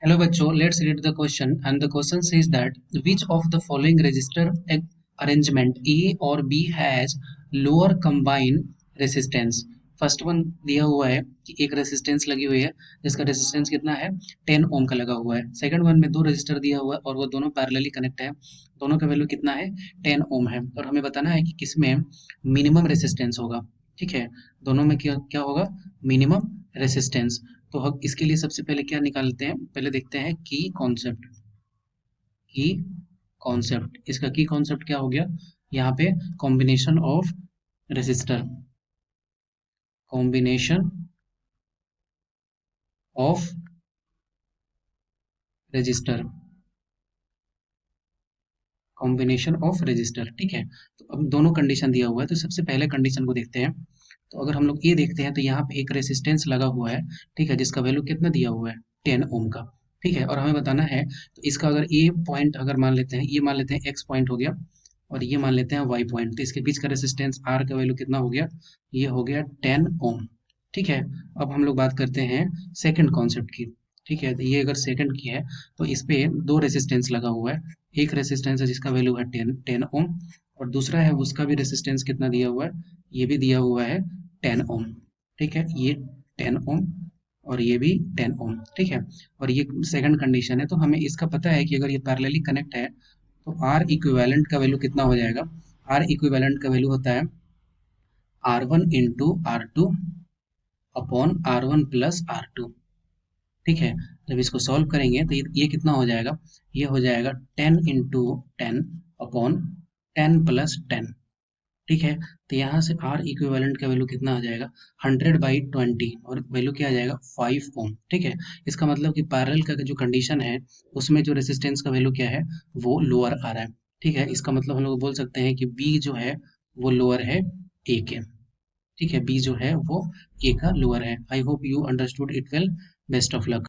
Hello बच्चों, let's read the question and the question says that which of the following register arrangement A और B has lower combined resistance। First one दिया हुआ है कि एक resistance लगी हुई है जिसका रेसिस्टेंस कितना है 10 ओम का लगा हुआ है। सेकंड वन में दो रेजिस्टर दिया हुआ है और वो दोनों पैरेलली कनेक्ट है, दोनों का वैल्यू कितना है 10 ओम है और हमें बताना है कि किसमें मिनिमम रेसिस्टेंस होगा। ठीक है, दोनों में क्या क्या होगा मिनिमम रेसिस्टेंस। तो हम इसके लिए सबसे पहले क्या निकालते हैं, पहले देखते हैं की कॉन्सेप्ट। की कॉन्सेप्ट, इसका की कॉन्सेप्ट क्या हो गया यहाँ पे, combination of resistor, combination of resistor, combination of resistor. ठीक है, तो अब दोनों कंडीशन दिया हुआ है तो सबसे पहले कंडीशन को देखते हैं। तो अगर हम लोग ये देखते हैं तो यहाँ पे एक रेसिस्टेंस लगा हुआ है, ठीक है, जिसका वैल्यू कितना दिया हुआ है 10 ओम का। ठीक है, और हमें बताना है तो इसका अगर ए पॉइंट अगर मान लेते हैं, ये मान लेते हैं एक्स पॉइंट हो गया और ये मान लेते हैं वाई पॉइंट, तो इसके बीच का रेसिस्टेंस आर का वैल्यू कितना हो गया, ये हो गया 10 ओम। ठीक है, अब हम लोग बात करते हैं सेकंड कॉन्सेप्ट की। ठीक है, तो ये अगर सेकंड की है तो इस पे दो रेसिस्टेंस लगा हुआ है, एक रेसिस्टेंस है जिसका वैल्यू है 10 ओम और दूसरा है उसका भी रेसिस्टेंस कितना दिया हुआ है, ये भी दिया हुआ है 10 ओम। ठीक है, ये 10 ओम और ये भी 10 ओम। ठीक है, और ये सेकंड कंडीशन है तो हमें इसका पता है कि अगर ये पैरेलली कनेक्ट है तो आर इक्विवेलेंट का वैल्यू कितना हो जाएगा। आर इक्विवेलेंट का वैल्यू होता है R one into R two upon R one plus R two. ठीक है, जब इसको सॉल्व करेंगे तो ये कितना हो जाएगा, ये हो जाएगा 10 इंटू 10 अपॉन 10 प्लस 10। ठीक है, तो यहाँ से R इक्विवेलेंट का वैल्यू कितना आ जाएगा 100/20 और वैल्यू क्या आ जाएगा 5 ओम। ठीक है, इसका मतलब कि पैरेलल का जो कंडीशन है उसमें जो रेसिस्टेंस का वैल्यू क्या है वो लोअर आ रहा है। ठीक है, इसका मतलब हम लोग बोल सकते हैं कि B जो है वो लोअर है A के। ठीक है, B जो है वो A का लोअर है। I hope you understood it well. Best of luck.